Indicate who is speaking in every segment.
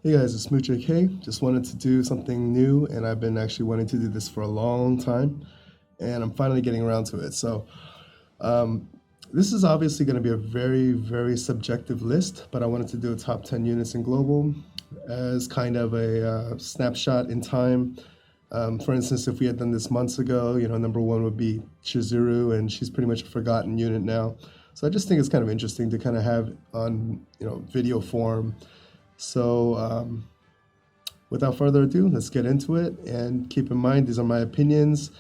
Speaker 1: Hey guys, it's Smooch AK. Just wanted to do something new, and I've been actually wanting to do this for a long time, and I'm finally getting around to it. Um, this is obviously going to be a very, very subjective list, but I wanted to do a top 10 units in global as kind of a snapshot in time. For instance, if we had done this months ago, number one would be Chizuru, and she's pretty much a forgotten unit now. So I just think it's kind of interesting to kind of have on, video form. So without further ado, let's get into it. And keep in mind, these are my opinions.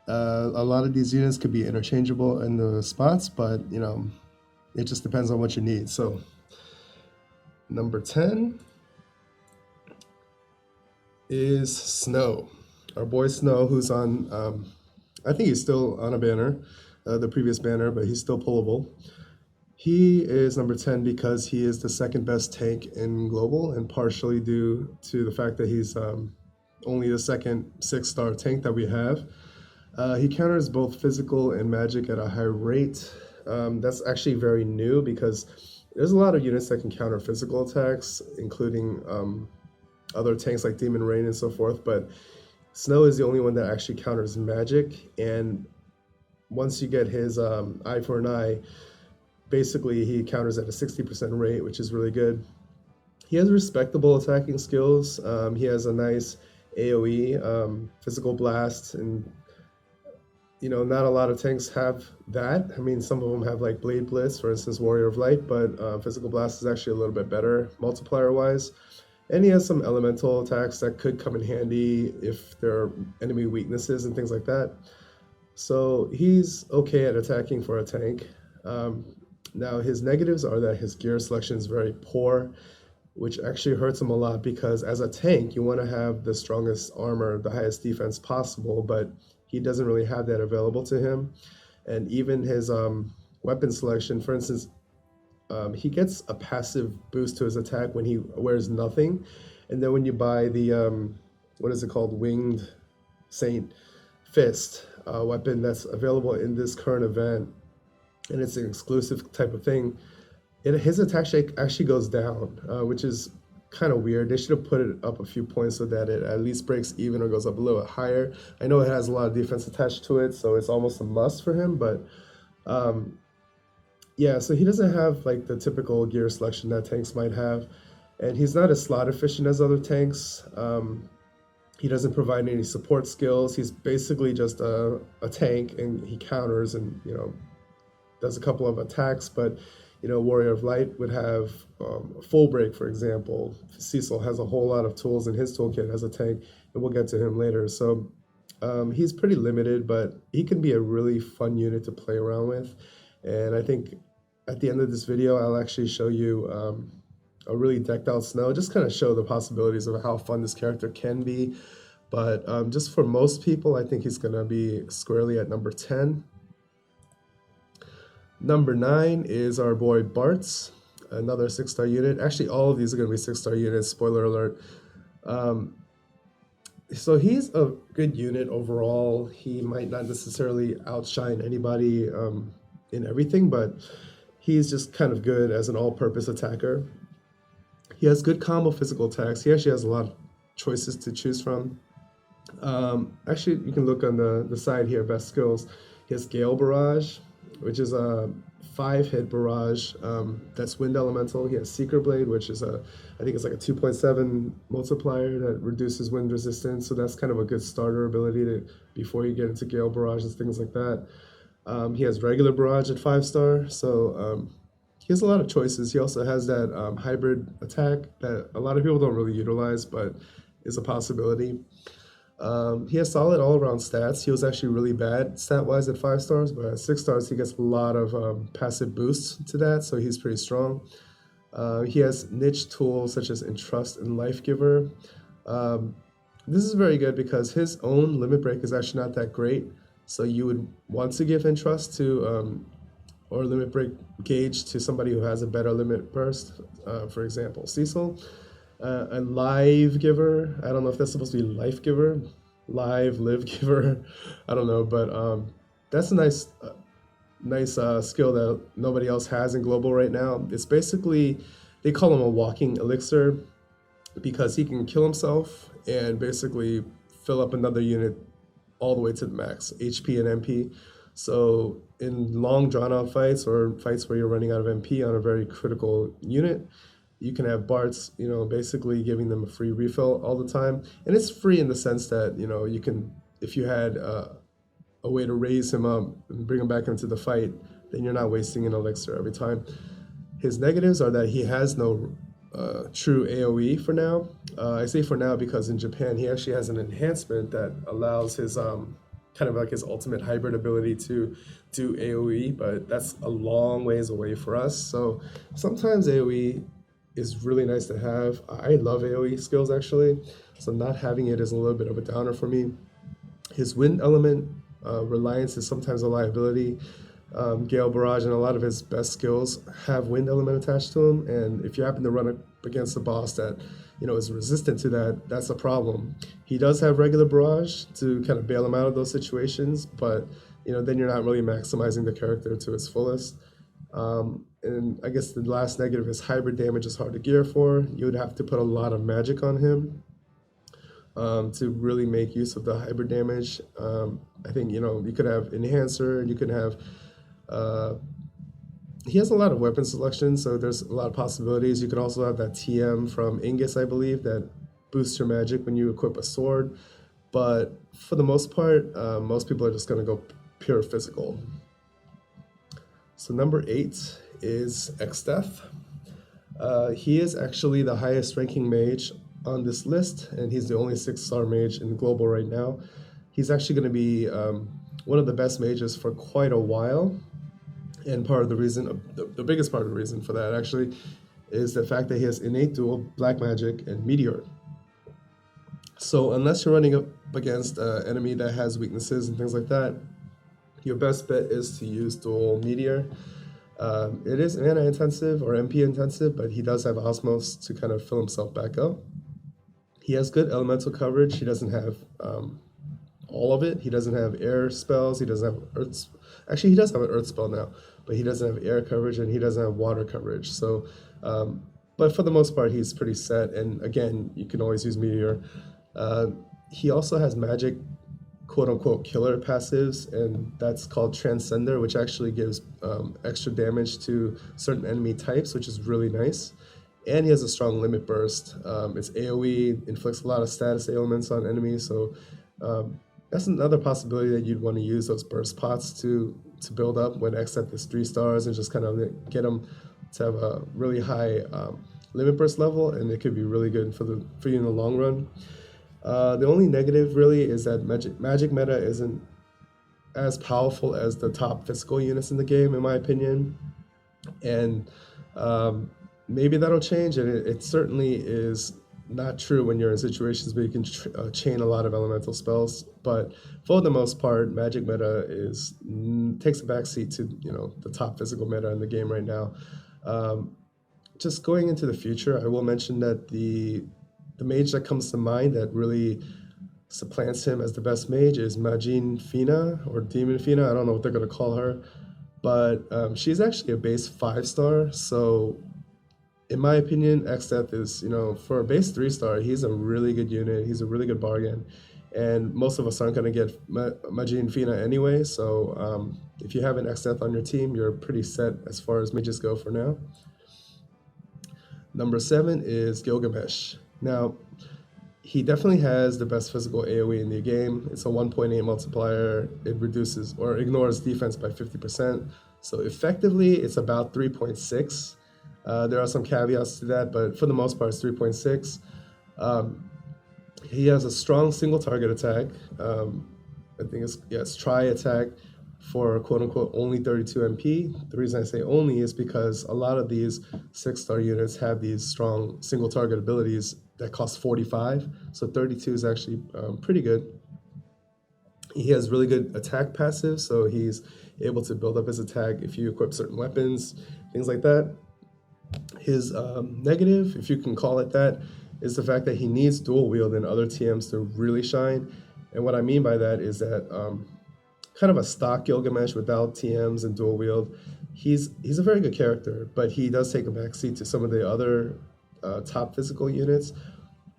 Speaker 1: A lot of these units could be interchangeable in the spots, but it just depends on what you need. So number 10 is Snow. Our boy Snow, who's on, I think he's still on a banner, the previous banner, but he's still pullable. He is number 10 because he is the second best tank in global, and partially due to the fact that he's only the second 6-star tank that we have. He counters both physical and magic at a high rate. That's actually very new because there's a lot of units that can counter physical attacks, including other tanks like Demon Rain and so forth, but Snow is the only one that actually counters magic, and once you get his eye for an eye, basically he counters at a 60% rate, which is really good. He has respectable attacking skills. He has a nice AoE, physical blast, and not a lot of tanks have that. I mean, some of them have like Blade Blitz, for instance, Warrior of Light, but physical blast is actually a little bit better multiplier wise. And he has some elemental attacks that could come in handy if there are enemy weaknesses and things like that. So he's okay at attacking for a tank. Now, his negatives are that his gear selection is very poor, which actually hurts him a lot because as a tank, you want to have the strongest armor, the highest defense possible, but he doesn't really have that available to him. And even his weapon selection, for instance, he gets a passive boost to his attack when he wears nothing. And then when you buy the, what is it called, Winged Saint Fist weapon that's available in this current event, and it's an exclusive type of thing, his attack actually goes down, which is kind of weird. They should have put it up a few points so that it at least breaks even or goes up a little bit higher. I know it has a lot of defense attached to it, so it's almost a must for him, but yeah, so he doesn't have like the typical gear selection that tanks might have, and he's not as slot efficient as other tanks. He doesn't provide any support skills. He's basically just a tank, and he counters and does a couple of attacks, but Warrior of Light would have full break, for example. Cecil has a whole lot of tools in his toolkit as a tank, and we'll get to him later. So he's pretty limited, but he can be a really fun unit to play around with. And I think at the end of this video, I'll actually show you a really decked out Snow, just kind of show the possibilities of how fun this character can be. But just for most people, I think he's going to be squarely at number 10. Number 9 is our boy Bartz, another 6-star unit. Actually, all of these are going to be 6-star units, spoiler alert. So he's a good unit overall. He might not necessarily outshine anybody in everything, but he's just kind of good as an all-purpose attacker. He has good combo physical attacks. He actually has a lot of choices to choose from. Actually, you can look on the side here, best skills. He has Gale Barrage, which is a 5-hit barrage that's wind elemental. He has Seeker Blade, which is I think it's like a 2.7 multiplier that reduces wind resistance. So that's kind of a good starter ability before you get into Gale Barrage and things like that. He has regular barrage at 5-star, so he has a lot of choices. He also has that hybrid attack that a lot of people don't really utilize, but is a possibility. He has solid all-around stats. He was actually really bad stat-wise at 5 stars, but at 6 stars he gets a lot of passive boosts to that, so he's pretty strong. He has niche tools such as Entrust and Life Giver. This is very good because his own limit break is actually not that great, so you would want to give Entrust to or limit break gauge to somebody who has a better limit burst, for example, Cecil. A Live Giver, I don't know if that's supposed to be Life Giver, Live Giver, I don't know, but that's a nice skill that nobody else has in global right now. It's basically, they call him a walking elixir. because he can kill himself and basically fill up another unit all the way to the max HP and MP. So in long drawn out fights or fights where you're running out of MP on a very critical unit, you can have Bartz, basically giving them a free refill all the time. And it's free in the sense that, you can, if you had a way to raise him up and bring him back into the fight, then you're not wasting an elixir every time. His negatives are that he has no true AoE for now. I say for now because in Japan he actually has an enhancement that allows his kind of like his ultimate hybrid ability to do AoE, but that's a long ways away for us. So sometimes AoE is really nice to have. I love AoE skills actually, so not having it is a little bit of a downer for me. His wind element reliance is sometimes a liability. Gale Barrage and a lot of his best skills have wind element attached to them, and if you happen to run up against a boss that is resistant to that, that's a problem. He does have regular barrage to kind of bail him out of those situations, but then you're not really maximizing the character to its fullest. And I guess the last negative is hybrid damage is hard to gear for. You would have to put a lot of magic on him to really make use of the hybrid damage. I think you could have enhancer, you could have he has a lot of weapon selection, so there's a lot of possibilities. You could also have that TM from Ingus, I believe, that boosts your magic when you equip a sword. But for the most part, most people are just going to go pure physical. So number 8 is Exdeath. He is actually the highest ranking mage on this list, and he's the only 6-star mage in global right now. He's actually going to be one of the best mages for quite a while. And part of the reason, the biggest part of the reason for that actually, is the fact that he has innate dual, black magic, and meteor. So unless you're running up against an enemy that has weaknesses and things like that, your best bet is to use dual meteor. It is mana intensive or MP intensive, but he does have Osmos to kind of fill himself back up. He has good elemental coverage. He doesn't have all of it. He doesn't have air spells. He doesn't have earth. Actually, he does have an earth spell now, but he doesn't have air coverage and he doesn't have water coverage. So, but for the most part, he's pretty set. And again, you can always use meteor. He also has magic, quote unquote, killer passives, and that's called Transcender, which actually gives extra damage to certain enemy types, which is really nice. And he has a strong limit burst. It's AoE, inflicts a lot of status ailments on enemies, so that's another possibility that you'd want to use those burst pots to build up when Exdeath is 3 stars and just kind of get them to have a really high limit burst level, and it could be really good for you in the long run. The only negative really is that magic meta isn't as powerful as the top physical units in the game, in my opinion, and maybe that'll change, and it certainly is not true when you're in situations where you can chain a lot of elemental spells, but for the most part, magic meta takes a backseat to the top physical meta in the game right now. Just going into the future, I will mention that the mage that comes to mind that really supplants him as the best mage is Majin Fina, or Demon Fina. I don't know what they're going to call her, but she's actually a base 5-star, so in my opinion, Exdeath is, for a base 3-star, he's a really good unit. He's a really good bargain. And most of us aren't going to get Majin Fina anyway. So if you have an Exdeath on your team, you're pretty set as far as mages go for now. Number 7 is Gilgamesh. Now, he definitely has the best physical AoE in the game. It's a 1.8 multiplier. It reduces or ignores defense by 50%. So effectively, it's about 3.6. There are some caveats to that, but for the most part, it's 3.6. He has a strong single target attack. I think it's tri attack for quote unquote only 32 MP. The reason I say only is because a lot of these 6-star units have these strong single target abilities that cost 45. So 32 is actually pretty good. He has really good attack passive, so he's able to build up his attack if you equip certain weapons, things like that. His negative, if you can call it that, is the fact that he needs dual wield and other TMs to really shine. And what I mean by that is that kind of a stock Gilgamesh without TMs and dual wield, he's a very good character, but he does take a backseat to some of the other top physical units.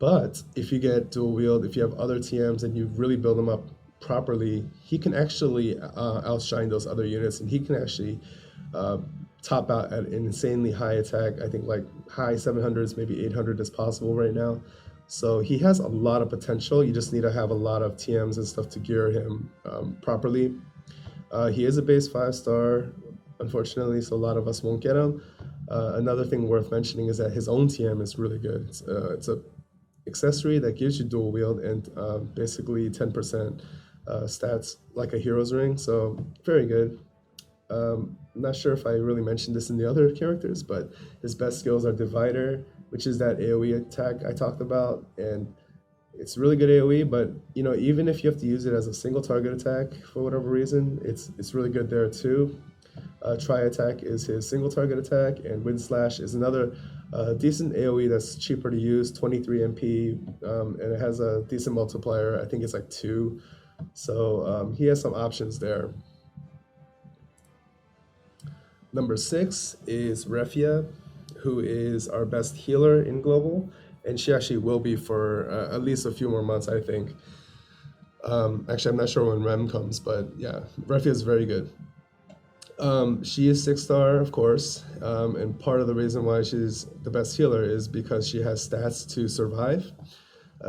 Speaker 1: But if you get dual wield, if you have other TMs and you really build them up properly, he can actually outshine those other units, and he can actually uh, top out at an insanely high attack. I think like high 700s, maybe 800 is possible right now. So he has a lot of potential. You just need to have a lot of TMs and stuff to gear him properly. He is a base 5-star, unfortunately, so a lot of us won't get him. Another thing worth mentioning is that his own TM is really good. It's a accessory that gives you dual wield and basically 10% stats like a hero's ring, so very good. I'm not sure if I really mentioned this in the other characters, but his best skills are Divider, which is that AoE attack I talked about, and it's really good AoE. But you know, even if you have to use it as a single target attack for whatever reason, it's really good there too. Tri attack is his single target attack, and Wind Slash is another decent AoE that's cheaper to use, 23 MP, and it has a decent multiplier. I think it's like 2, so he has some options there. Number 6 is Refia, who is our best healer in global, and she actually will be for at least a few more months, I think. Actually, I'm not sure when Rem comes, but yeah, Refia is very good. She is 6-star, of course, and part of the reason why she's the best healer is because she has stats to survive.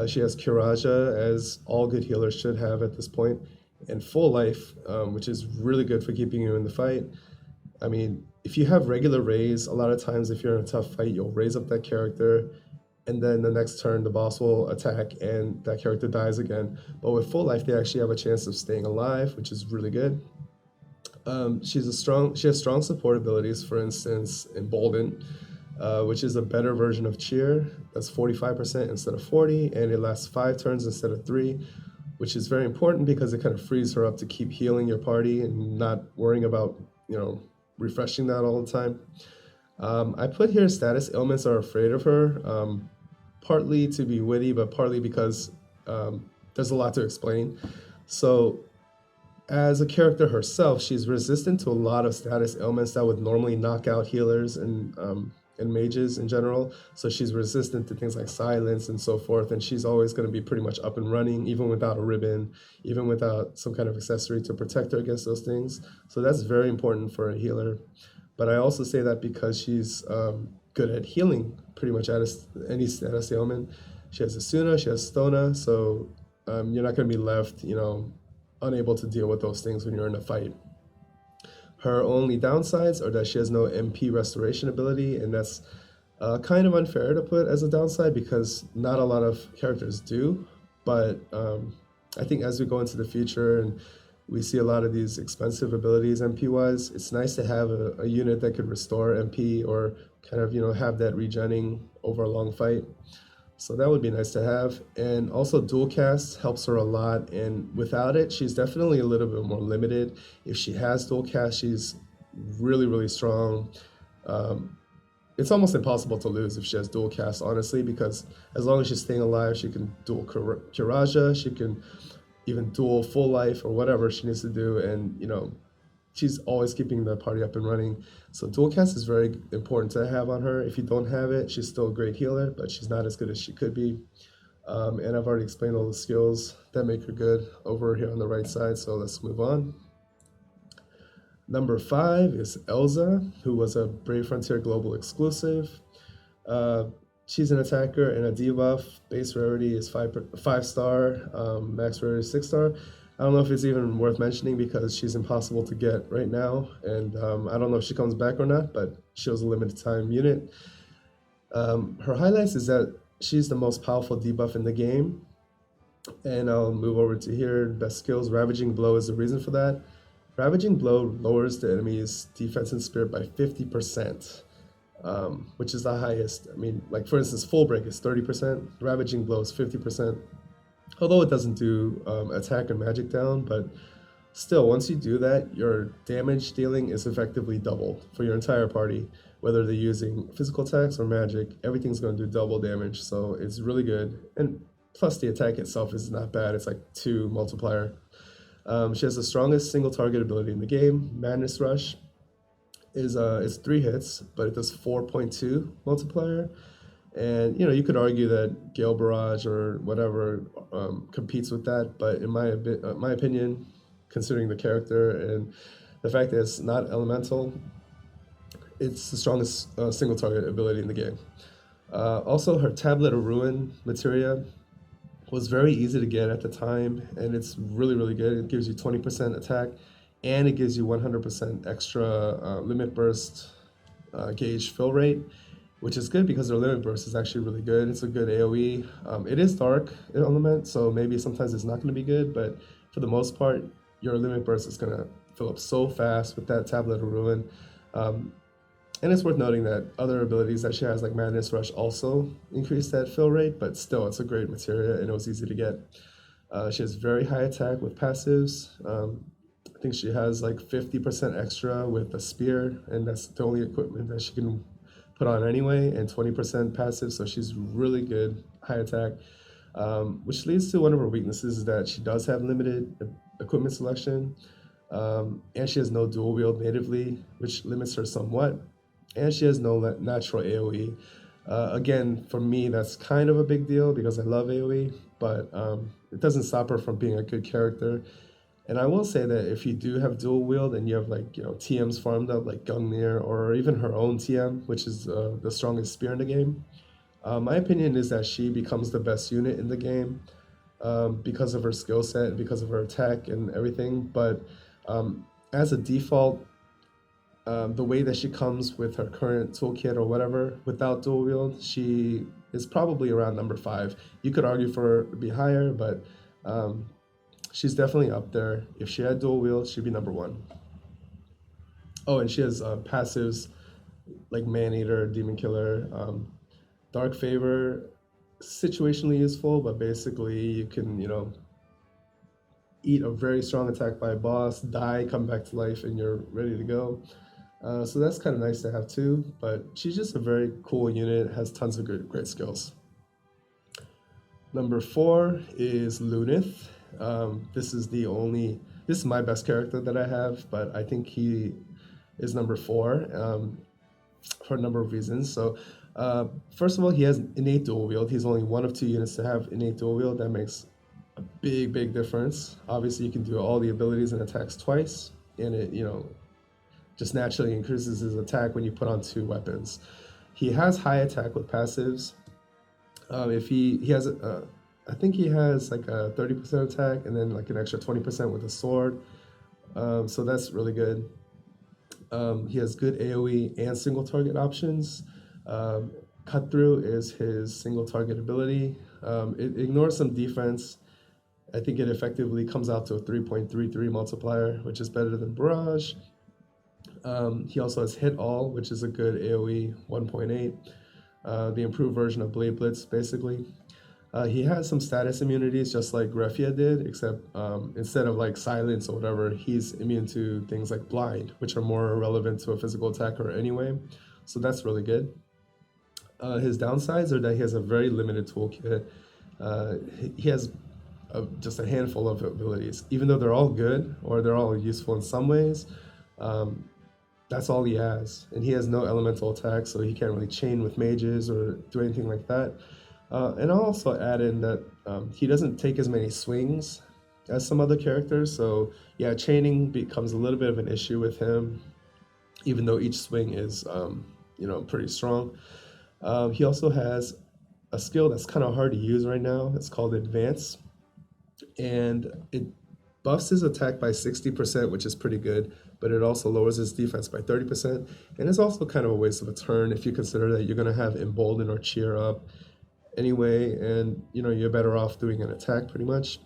Speaker 1: She has Kiraja, as all good healers should have at this point, and full life, which is really good for keeping you in the fight. I mean, if you have regular raise, a lot of times if you're in a tough fight, you'll raise up that character, and then the next turn the boss will attack and that character dies again. But with full life, they actually have a chance of staying alive, which is really good. She has strong support abilities, for instance, Embolden, which is a better version of Cheer. That's 45% instead of 40, and it lasts 5 turns instead of 3, which is very important because it kind of frees her up to keep healing your party and not worrying about, you know, refreshing that all the time. I put here status ailments are afraid of her, partly to be witty, but partly because there's a lot to explain. So as a character herself, she's resistant to a lot of status ailments that would normally knock out healers and mages in general. So she's resistant to things like silence and so forth, and she's always going to be pretty much up and running, even without a ribbon, even without some kind of accessory to protect her against those things. So that's very important for a healer. But I also say that because she's good at healing pretty much at any status ailment. She has Asuna, she has Stona, so you're not going to be left, you know, unable to deal with those things when you're in a fight. Her only downsides are that she has no MP restoration ability, and that's kind of unfair to put as a downside because not a lot of characters do. But I think as we go into the future and we see a lot of these expensive abilities MP-wise, it's nice to have a unit that could restore MP or kind of, you know, have that regenning over a long fight. So that would be nice to have. And also dual cast helps her a lot, and without it, she's definitely a little bit more limited. If she has dual cast, she's really, really strong. It's almost impossible to lose if she has dual cast, honestly, because as long as she's staying alive, she can dual Kiraja, she can even dual full life or whatever she needs to do, and you know, she's always keeping the party up and running. So dual cast is very important to have on her. If you don't have it, she's still a great healer, but she's not as good as she could be. And I've already explained all the skills that make her good over here on the right side, so let's move on. Number 5 is Elza, who was a Brave Frontier Global exclusive. She's an attacker and a debuff. Base rarity is 5-star, max rarity is 6-star. I don't know if it's even worth mentioning because she's impossible to get right now, and I don't know if she comes back or not, but she was a limited time unit. Her highlights is that she's the most powerful debuff in the game, and I'll move over to here. Best skills, Ravaging Blow is the reason for that. Ravaging Blow lowers the enemy's defense and spirit by 50%, which is the highest. I mean, like for instance, Full Break is 30%, Ravaging Blow is 50%. Although it doesn't do attack and magic down, but still, once you do that, your damage dealing is effectively doubled for your entire party. Whether they're using physical attacks or magic, everything's going to do double damage, so it's really good. And plus, the attack itself is not bad. It's like 2 multiplier. She has the strongest single target ability in the game. Madness Rush is 3 hits, but it does 4.2 multiplier. And you could argue that Gale Barrage or whatever competes with that, but in my opinion, considering the character and the fact that it's not elemental, it's the strongest single target ability in the game. Also, her Tablet of Ruin materia was very easy to get at the time, and it's really, really good. It gives you 20% attack, and it gives you 100% extra limit burst gauge fill rate, which is good because their limit burst is actually really good. It's a good AoE. It is dark element, so maybe sometimes it's not going to be good, but for the most part, your limit burst is going to fill up so fast with that Tablet of Ruin. Um, and it's worth noting that other abilities that she has, like Madness Rush, also increase that fill rate, but still, it's a great materia and it was easy to get. She has very high attack with passives. I think she has like 50% extra with a spear, and that's the only equipment that she can put on anyway, and 20% passive, so she's really good, high attack. Which leads to one of her weaknesses is that she does have limited equipment selection, and she has no dual wield natively, which limits her somewhat, and she has no natural AoE. Again, for me, that's kind of a big deal because I love AoE, but it doesn't stop her from being a good character. And I will say that if you do have dual wield and you have like TMs farmed up like Gungnir or even her own TM, which is the strongest spear in the game, my opinion is that she becomes the best unit in the game because of her skill set, because of her attack and everything. But as a default, the way that she comes with her current toolkit or whatever without dual wield, she is probably around number 5. You could argue for her to be higher, but she's definitely up there. If she had dual wield, she'd be number 1. Oh, and she has passives like Man Eater, Demon Killer, Dark Favor, situationally useful, but basically you can, eat a very strong attack by a boss, die, come back to life, and you're ready to go. So that's kind of nice to have too, but she's just a very cool unit, has tons of great skills. Number 4 is Luneth. This is my best character that I have, but I think he is number 4 for a number of reasons. So first of all, he has innate dual wield. He's only one of 2 units to have innate dual wield. That makes a big difference. Obviously, you can do all the abilities and attacks twice, and it just naturally increases his attack when you put on 2 weapons. He has high attack with passives. If he has I think he has like a 30% attack and then like an extra 20% with a sword. So that's really good. He has good AoE and single target options. Cut through is his single target ability. It ignores some defense. I think it effectively comes out to a 3.33 multiplier, which is better than Barrage. He also has Hit All, which is a good AoE 1.8. The improved version of Blade Blitz, basically. He has some status immunities, just like Refia did, except instead of like silence or whatever, he's immune to things like blind, which are more relevant to a physical attacker anyway. So that's really good. His downsides are that he has a very limited toolkit. He has just a handful of abilities. Even though they're all good or they're all useful in some ways, that's all he has. And he has no elemental attack, so he can't really chain with mages or do anything like that. And I'll also add in that he doesn't take as many swings as some other characters. So yeah, chaining becomes a little bit of an issue with him, even though each swing is pretty strong. He also has a skill that's kind of hard to use right now. It's called Advance, and it buffs his attack by 60%, which is pretty good, but it also lowers his defense by 30%. And it's also kind of a waste of a turn if you consider that you're going to have Embolden or Cheer up anyway, and you're better off doing an attack pretty much.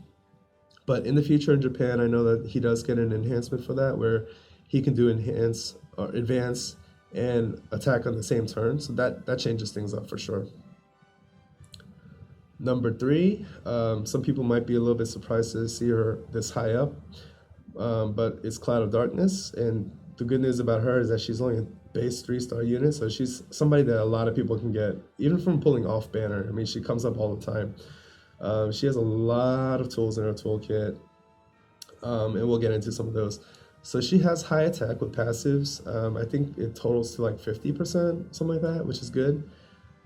Speaker 1: But in the future in Japan, I know that he does get an enhancement for that, where he can do enhance or advance and attack on the same turn. So that changes things up for sure. Number 3, some people might be a little bit surprised to see her this high up, but it's Cloud of Darkness. And the good news about her is that she's only a base 3-star unit, so she's somebody that a lot of people can get, even from pulling off banner. I mean, she comes up all the time. She has a lot of tools in her toolkit, and we'll get into some of those. So she has high attack with passives. I think it totals to like 50%, something like that, which is good.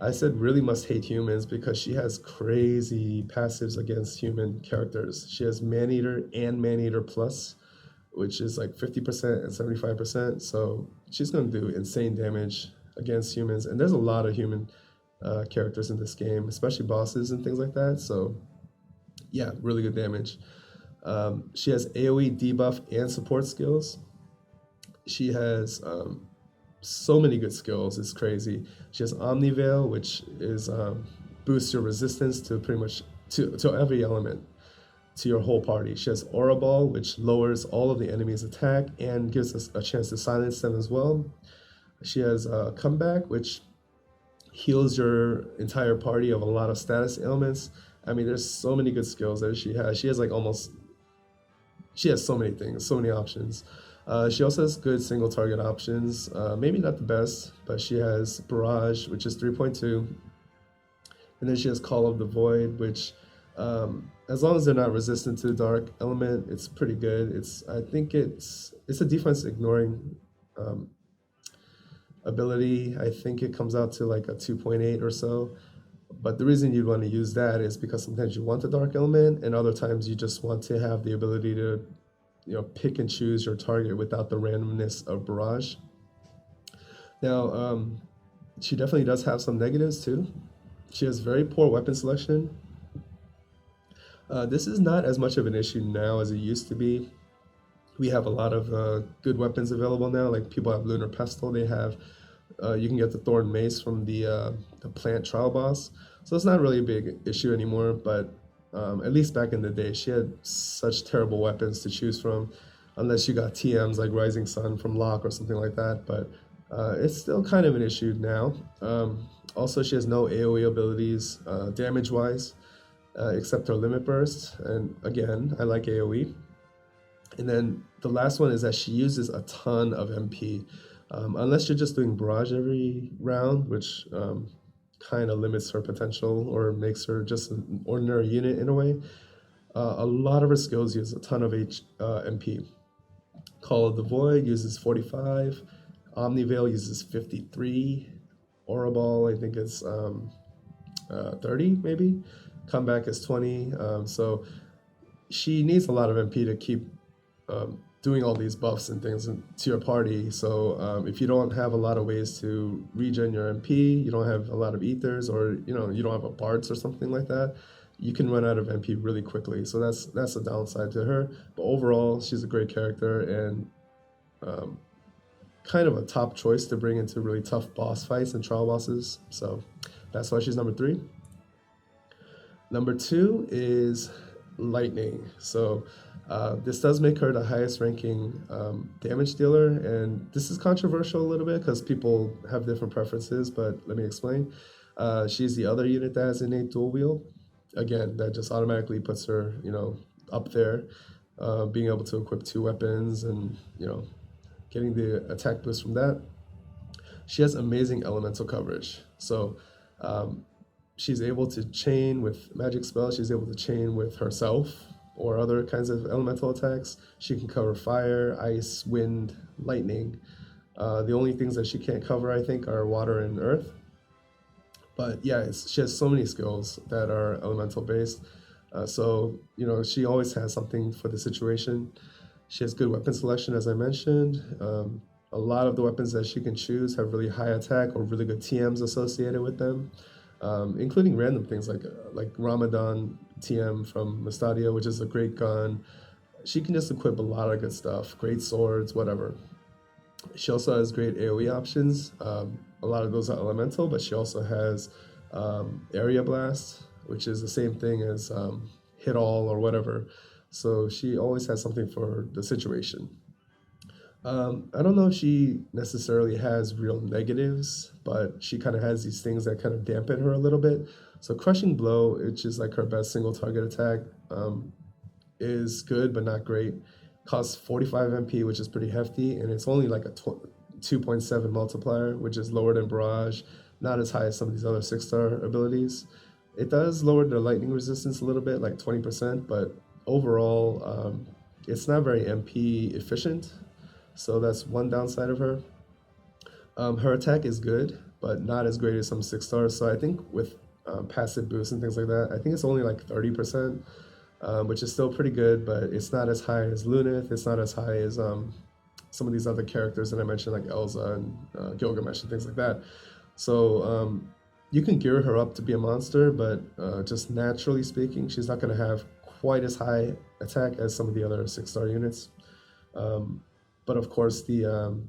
Speaker 1: I said really must hate humans because she has crazy passives against human characters. She has Man-Eater and Man-Eater Plus, which is like 50% and 75%. So she's going to do insane damage against humans. And there's a lot of human characters in this game, especially bosses and things like that. So yeah, really good damage. She has AoE debuff and support skills. She has so many good skills. It's crazy. She has Omni Veil, which is boosts your resistance to pretty much to every element, to your whole party. She has Aura Ball, which lowers all of the enemy's attack and gives us a chance to silence them as well. She has Comeback, which heals your entire party of a lot of status ailments. I mean, there's so many good skills that she has. She has like almost, she has so many things, so many options. She also has good single target options. Maybe not the best, but she has Barrage, which is 3.2. And then she has Call of the Void, which, as long as they're not resistant to the dark element, it's pretty good. I think it's a defense ignoring ability. I think it comes out to like a 2.8 or so. But the reason you'd want to use that is because sometimes you want the dark element, and other times you just want to have the ability to, pick and choose your target without the randomness of Barrage. Now, she definitely does have some negatives too. She has very poor weapon selection. This is not as much of an issue now as it used to be. We have a lot of good weapons available now. Like people have Lunar Pestle. They have, you can get the Thorn Mace from the plant trial boss. So it's not really a big issue anymore. But at least back in the day, she had such terrible weapons to choose from, unless you got TMs like Rising Sun from Locke or something like that. But it's still kind of an issue now. Also, she has no AoE abilities damage-wise, except her Limit Burst. And again, I like AoE. And then the last one is that she uses a ton of MP. Unless you're just doing Barrage every round, which kind of limits her potential or makes her just an ordinary unit in a way. A lot of her skills use a ton of MP. Call of the Void uses 45. Omni Veil uses 53. Aura Ball, I think it's 30 maybe. Comeback is 20. So she needs a lot of MP to keep doing all these buffs and things to your party. So if you don't have a lot of ways to regen your MP, you don't have a lot of ethers, or you don't have a Bartz or something like that, you can run out of MP really quickly. So that's a downside to her. But overall, she's a great character and kind of a top choice to bring into really tough boss fights and trial bosses. So that's why she's number 3. Number 2 is Lightning. So this does make her the highest ranking damage dealer, and this is controversial a little bit because people have different preferences, but let me explain. She's the other unit that has innate dual wield. Again, that just automatically puts her, up there, being able to equip 2 weapons and, getting the attack boost from that. She has amazing elemental coverage. So she's able to chain with magic spells. She's able to chain with herself or other kinds of elemental attacks. She can cover fire, ice, wind, lightning. The only things that she can't cover, I think, are water and earth. But yeah, she has so many skills that are elemental based. So, she always has something for the situation. She has good weapon selection, as I mentioned. A lot of the weapons that she can choose have really high attack or really good TMs associated with them, including random things like Ramadan TM from Mustadia, which is a great gun. She can just equip a lot of good stuff, great swords, whatever. She also has great AoE options. A lot of those are elemental, but she also has Area Blast, which is the same thing as Hit All or whatever. So she always has something for the situation. I don't know if she necessarily has real negatives, but she kind of has these things that kind of dampen her a little bit. So Crushing Blow, which is like her best single target attack, is good but not great. Costs 45 MP, which is pretty hefty, and it's only like a 2.7 multiplier, which is lower than Barrage, not as high as some of these other 6-star abilities. It does lower the lightning resistance a little bit, like 20%, but overall, it's not very MP efficient. So that's one downside of her. Her attack is good. but not as great as some 6 stars. So I think with passive boosts and things like that, I think it's only like 30%, which is still pretty good, but it's not as high as Luneth. It's not as high as some of these other characters that I mentioned, like Elsa and Gilgamesh and things like that. So you can gear her up to be a monster, but just naturally speaking, she's not going to have quite as high attack as some of the other 6-star units. But of course, the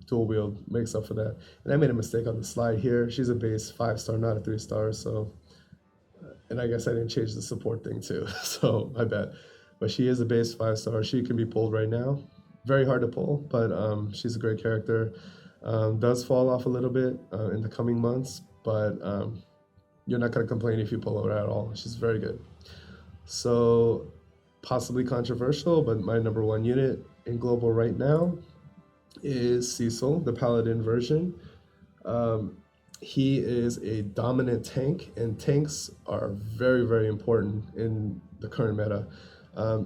Speaker 1: dual wield makes up for that. And I made a mistake on the slide here. She's a base 5-star, not a 3-star. So, and I guess I didn't change the support thing too. So I bet. But she is a base 5-star. She can be pulled right now. Very hard to pull, but she's a great character. Does fall off a little bit in the coming months, but you're not going to complain if you pull her at all. She's very good. So possibly controversial, but my number one unit in global right now is Cecil, the Paladin version. He is a dominant tank, and tanks are very, very important in the current meta.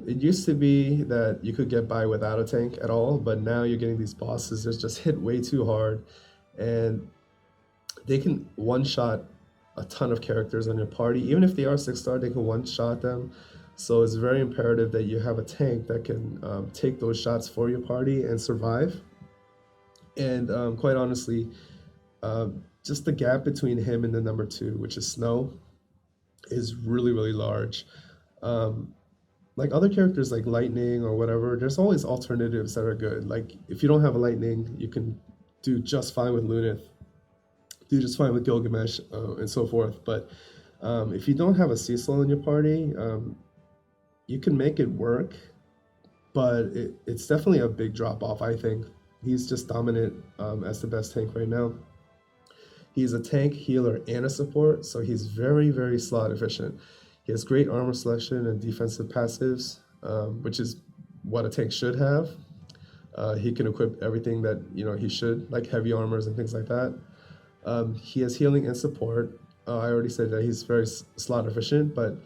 Speaker 1: It used to be that you could get by without a tank at all, but now you're getting these bosses that just hit way too hard, and they can one-shot a ton of characters on your party. Even if they are 6-star, they can one-shot them. So it's very imperative that you have a tank that can take those shots for your party and survive. And quite honestly, just the gap between him and the number 2, which is Snow, is really, really large. Like other characters like Lightning or whatever, there's always alternatives that are good. Like if you don't have a Lightning, you can do just fine with Luneth, do just fine with Gilgamesh, and so forth. But if you don't have a Cecil in your party, you can make it work, but it's definitely a big drop off, I think. He's just dominant as the best tank right now. He's a tank, healer, and a support, so he's very, very slot efficient. He has great armor selection and defensive passives, which is what a tank should have. He can equip everything that he should, like heavy armors and things like that. He has healing and support. I already said that he's very slot efficient, but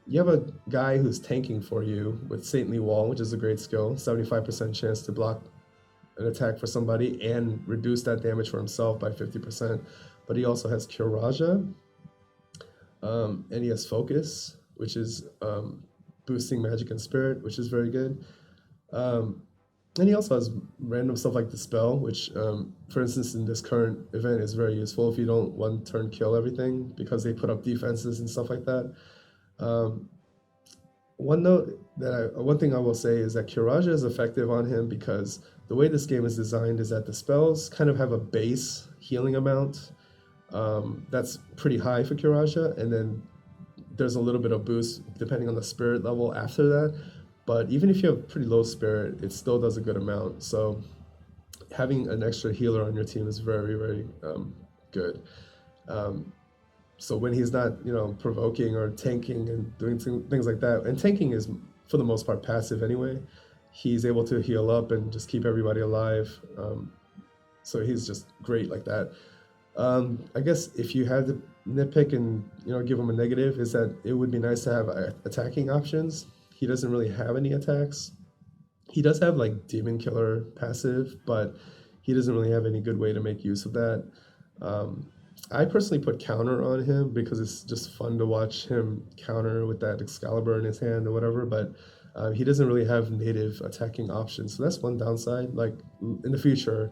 Speaker 1: you have a guy who's tanking for you with Saintly Wall, which is a great skill, 75% chance to block an attack for somebody and reduce that damage for himself by 50%. But he also has Cure Raja, and he has Focus, which is boosting magic and spirit, which is very good. And he also has random stuff like Dispel, which, for instance, in this current event is very useful if you don't one-turn kill everything, because they put up defenses and stuff like that. One thing I will say is that Curaja is effective on him because the way this game is designed is that the spells kind of have a base healing amount that's pretty high for Curaja, and then there's a little bit of boost depending on the spirit level after that. But even if you have pretty low spirit, it still does a good amount. So having an extra healer on your team is very, very good. So when he's not, provoking or tanking and doing things like that, and tanking is for the most part passive anyway, he's able to heal up and just keep everybody alive. So he's just great like that. I guess if you had to nitpick and give him a negative, is that it would be nice to have attacking options. He doesn't really have any attacks. He does have like Demon Killer passive, but he doesn't really have any good way to make use of that. I personally put counter on him because it's just fun to watch him counter with that Excalibur in his hand or whatever, but he doesn't really have native attacking options. So that's one downside. Like in the future,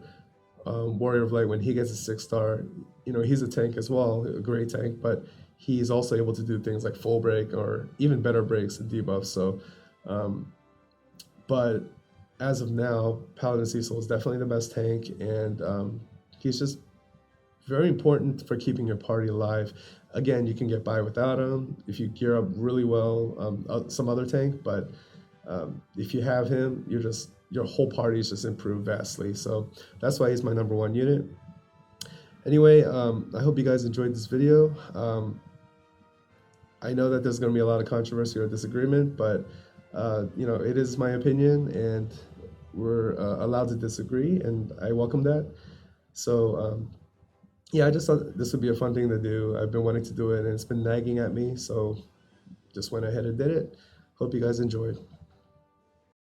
Speaker 1: Warrior of Light, when he gets a 6-star, he's a tank as well, a great tank, but he's also able to do things like full break or even better breaks and debuffs. So, but as of now, Paladin Cecil is definitely the best tank, and he's just very important for keeping your party alive. Again, you can get by without him if you gear up really well, some other tank, but if you have him, your whole party is just improved vastly. So that's why he's my number one unit. Anyway, I hope you guys enjoyed this video. I know that there's going to be a lot of controversy or disagreement, but it is my opinion, and we're allowed to disagree, and I welcome that. So yeah, I just thought this would be a fun thing to do. I've been wanting to do it, and it's been nagging at me, so just went ahead and did it. Hope you guys enjoyed.